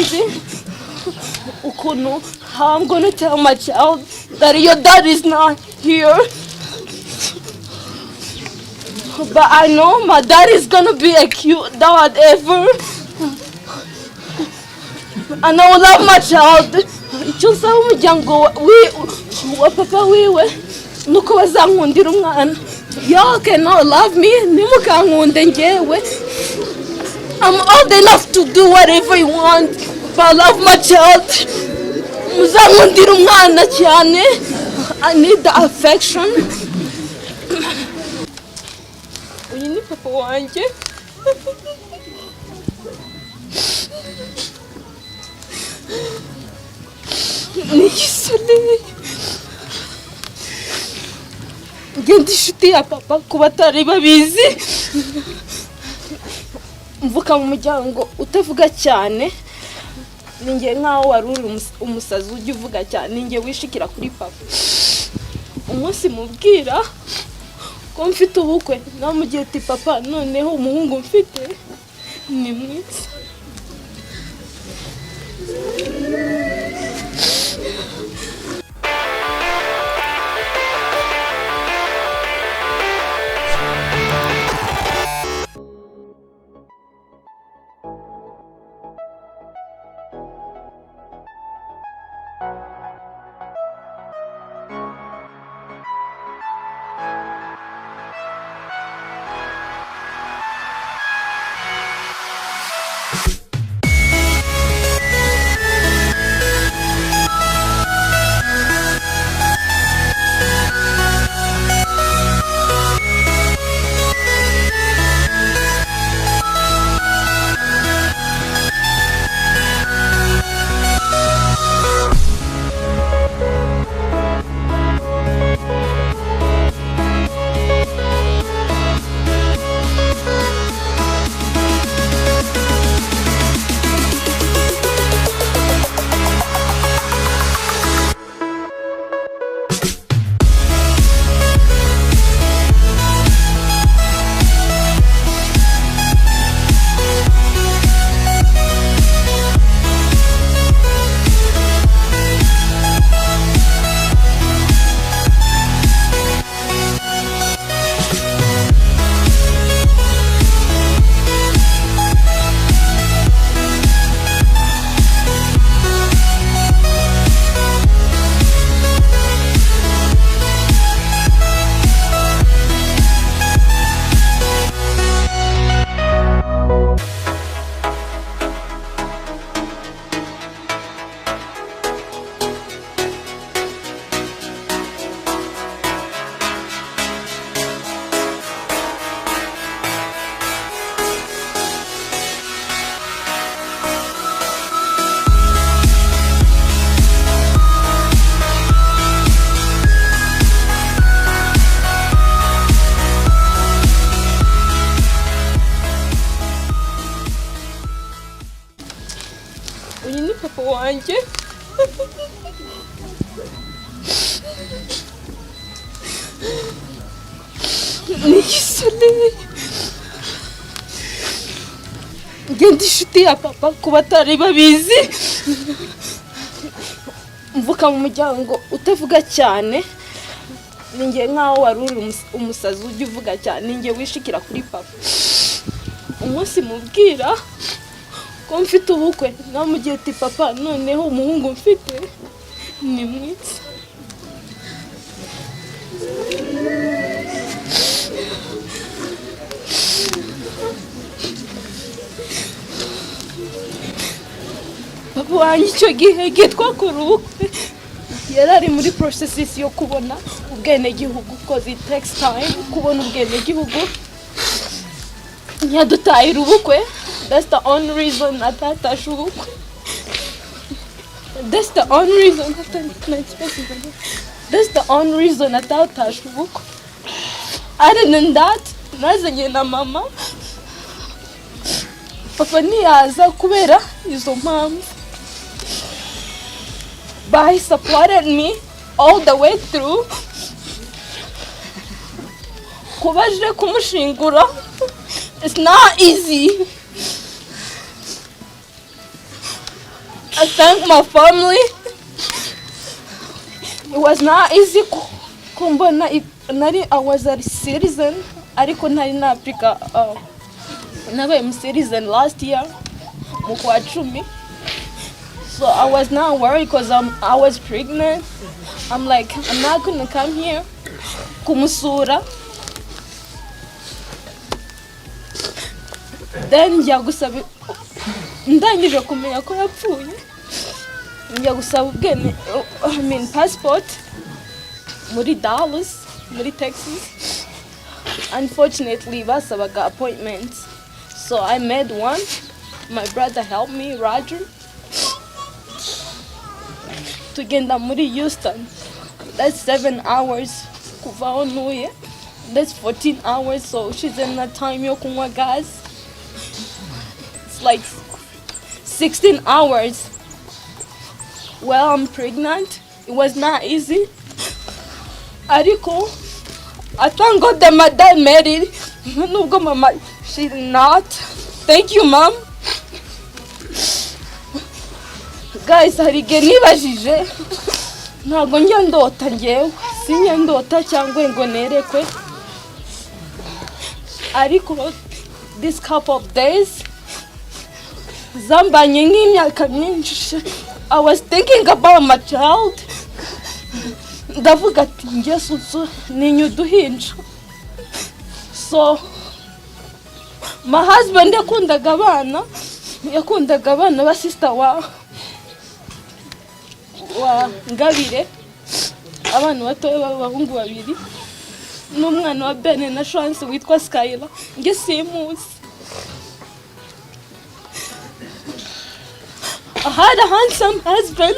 sinzi ukuntu how I'm gonna tell my child that your dad is not here. But I know my dad is gonna be a cute dad ever. And I will love my child. Icyo nsaba umuryango wa papa wiwe nuko bazankundira umwana. Y'all cannot love me, ntimukankunde njyewe. I'm old enough to do whatever you want, but I love my child. Muzankundira umwana cyane. I need the affection. Uyu ni papa wanjye. Ni Soleil. Ngenda inshuti ya papa ku batari babizi. Mvuka mu muryango utavuga cyane. Ninjye nkaho wari uri umusazi ujya uvuga cyane. Ninjye wishikira kuri papa. Umunsi mubwira ko mfite ubukwe namugiye ati papa noneho umuhungu mfite ni mwiza. Uyu ni papa wanjye. Ni Soleil. Ngenda inshuti ya papa ku batari babizi. Mvuka mu muryango utavuga cyane. Ninjye nkaho wari uri umusazi ujya uvuga cyane. Ninjye wishikira kuri papa. Umunsi mubwira ko mfite ubukwe namugiye ati papa noneho umuhungu mfite ni mwiza. Papa wanjye icyo gihe twakora ubukwe yari ari muri processes yo kubona ubwenegihugu because it takes time kubona ubwenegihugu. Ntiyadutahira ubukwe. That's the only reason atatashe ubukwe. That's the only reason atatashe ubukwe. Other than that, nazanye na mama. Papa ntiyaza kubera izo mpamvu. But he supported me all the way through. Kubaje kumushingura. It's not easy. I thank my family. It was not easy kumbona I was a citizen ariko ntari na Africa nabaye citizen last year mu kwa 10. So I was not worried because I was pregnant. I'm like, I'm not gonna come here kumusura. Then njya gusaba ndangije kumenya ko yapfuye njya gusaba ubwene passport muri Dallas muri Texas. Unfortunately basabaga appointments, so I made one. My brother helped me, Roger, tugenda muri Houston. That's 7 hours kuva aho ntuye. That's 14 hours, so she's in that time yo kunywa gas. It's like 16 hours. Well, I'm pregnant. It was not easy. Ariko, I thank God that my dad made it. Nubwo mama, she did not. Thank you, Mom. Guys, hari igihe nibajije ntabwo njya ndota njyewe, sinjya ndota cyangwa ngo nerekwe. Ariko this couple of days zambanye nk'imyaka myinshi. I was thinking about my child. Ndavuga ati njye susu ninyu uduhinja. So my husband yakundaga abana ba sister wa Ngabire, abana batoya b'abahungu babiri n'umwana wa Bene na Chance witwa Skyla. Nge simuzi. I had a handsome husband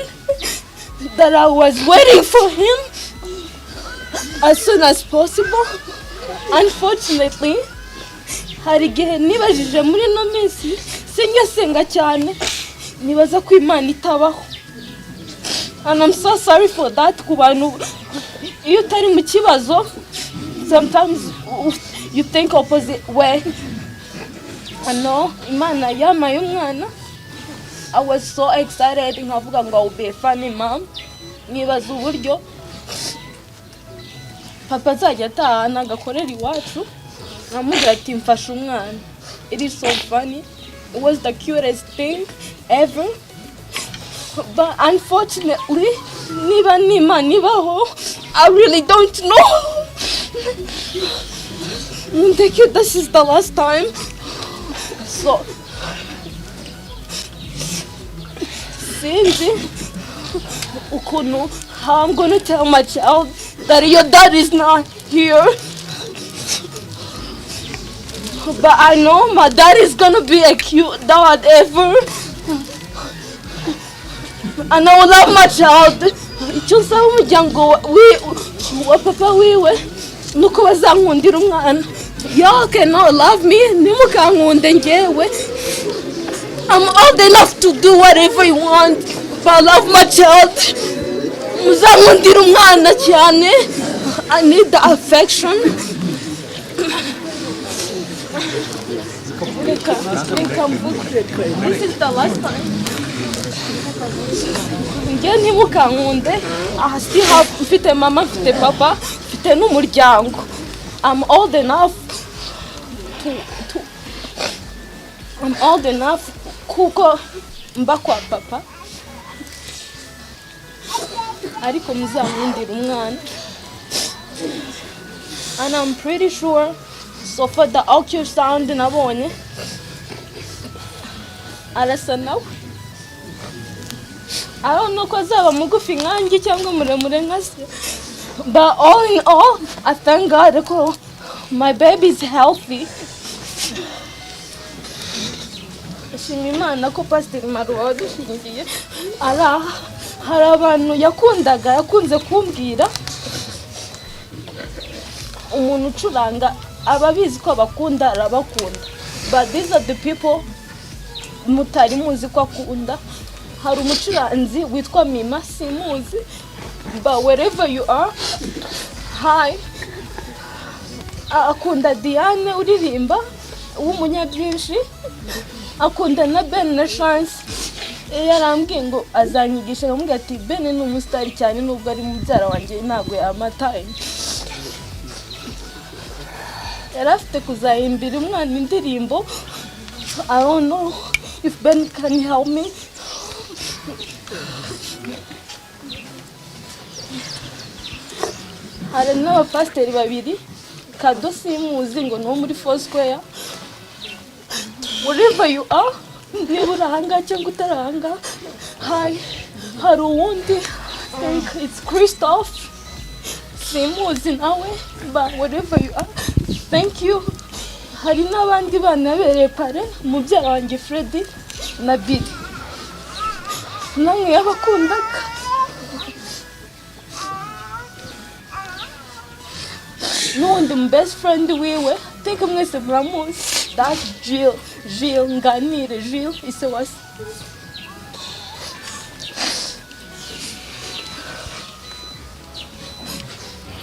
that I was waiting for him as soon as possible. Unfortunately, hari igihe nibajije muri no minsi senga cyane nibaza ko Imana itabaho. And I'm so sorry for that. Kubantu iyo utari mu kibazo, sometimes you think opposite way. I know Imana yamaye umwana. I was so excited nkavuga ngo I'll be a funny mom. Nibaza uburyo papa azajya atahana agakorera iwacu nkamubwira ati mfashe umwana. It is so funny. It was the cutest thing ever. But unfortunately, nibaho, I really don't know. Thank you, this is the last time. So, sinzi ukuntu how I'm gonna tell my child that your dad is not here. But I know my dad is gonna be a cute dad ever. And I will love my child. Icyo nsaba umuryango wa papa wiwe nuko bazankundira umwana. Y'all cannot love me nimukankunde njyewe. I'm old enough to do whatever you want, but I love my child. Muzankundira umwana cyane. I need the affection. This is the last time. Njye ntimukankunde. I still have mfite mama, mfite papa, mfite n'umuryango. I'm old enough kuko mba kwa papa. Ariko muzankundira umwana. And I'm pretty sure, so for the ultrasound nabonye arasa nawe. I don't know ko azaba mugufi nkanjye cyangwa muremure nka se. But all in all, I thank God ko my baby is healthy. Shimira Imana ko Pastor Maruwa wadushingiye. Hari abantu yakunze kumbwira umuntu ucuranga ababizi ko bakunda arabakunda. But these are the people mutari muzi ko akunda. Hari umucuranzi witwa Mima simuzi. But wherever you are, hi. Akunda Diane uririmba w'umunyabyinshi. Akunda na Ben na Chance. yarambwiye ngo azanyigisha, nkamubwira ati Bene ni umusitari cyane nubwo ari mubyara wanjye ntabwo yamataye. Yari afite kuzahimbira umwana indirimbo. I don't know if Ben can help me. Hari n'abapasiteri babiri, Kado simuzi ngo no muri Foursquare. Wherever you are, niba urahanga cyangwa utarahanga, hari uwundi, I think it's Christophe, simuzi nawe, but wherever you are, thank you. Hari n'abandi bana bereye pare, mubyara wanjye Freddy na Billy, namwe yabakundaga. N'undi mu best friend wiwe, think mwese muramuzi, that's Jill Nganire, Jill ise wase.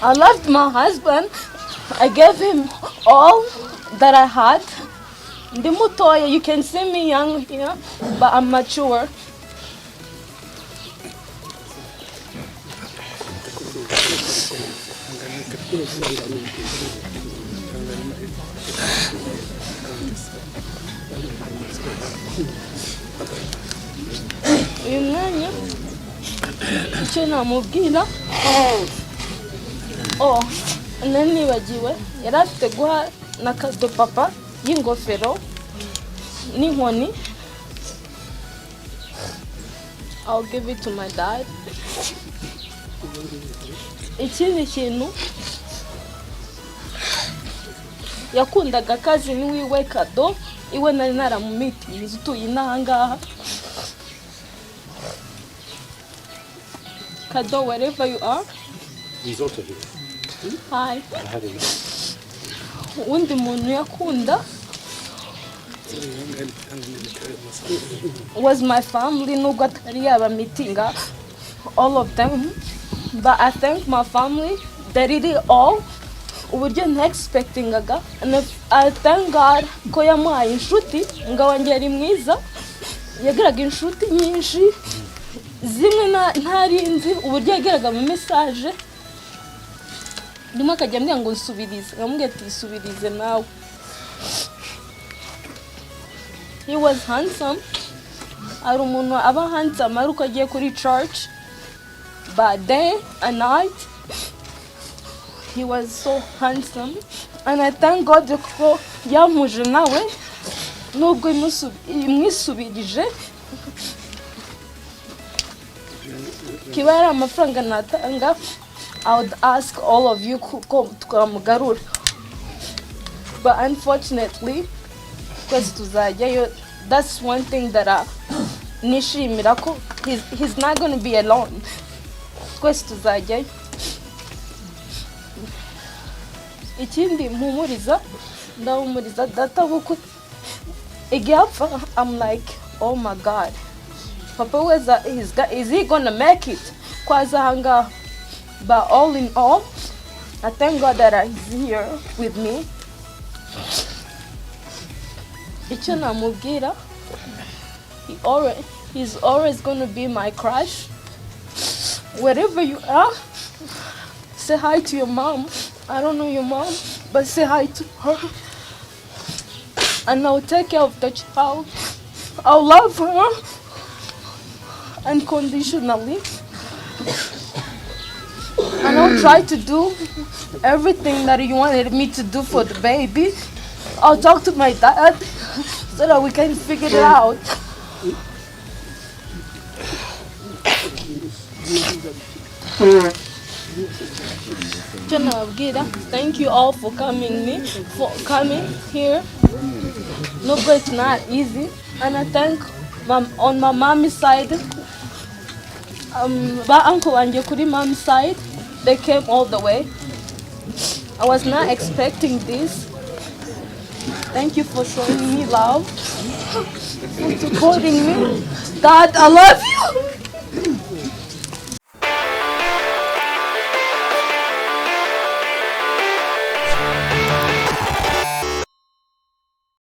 I loved my husband. I gave him all that I had. Ndi mutoya, you can see me young here, but I'm mature. Uyu mwanya icyo namubwira, nibagiwe, yari afite guha na Kado papa y'ingofero n'inkoni. I'll give it to my dad. Ikindi kintu, yakundaga cousin wiwe Kado, iwe nari naramumitiriza utuye inahangaha. Kado, wherever you are. He's also here. Hi. I had him. Undi muntu yakunda was my family. Nubwo atari yaba meetinga all of them, but I thank my family. They did it all. Uburyo nta-expectingaga, and I thank God ko yamuhaye inshuti. Umugabo wanjye yari mwiza, yagiraga inshuti nyinshi, zimwe ntarinzi uburyo yagiraga mu message. Rimwe akajya ambwira ngo nsubirize, nkamubwira ati subirize nawe. He was handsome. Ari umuntu aba handsome ari uko agiye kuri church, but day and night he was so handsome, and I thank God ko yamuje nawe nubwo imwisubirije. Kiba yari amafaranga natanga, I would ask all of you ko twamugarura, but unfortunately kwezi tuzajyayo. That's one thing that nishimira ko he's not going to be alone. Kwezi tuzajyayo. Ikindi ndahumuriza data kuko igihe apfa, I'm like, oh my God, Papa, is he gonna make it? Kwaza hanga. But all in all, I thank God that he's here with me. Icyo namubwira, he's always gonna be my crush. Wherever you are, say hi to your mom. I don't know your mom, but say hi to her. And I'll take care of the child. I'll love her unconditionally. And I'll try to do everything that you wanted me to do for the baby. I'll talk to my dad so that we can figure it out. Thank you all for coming here. No, but it's not easy. And I thank on my mommy's side, my uncle and your mom's side, they came all the way. I was not expecting this. Thank you for showing me love, for supporting me. Dad, I love you.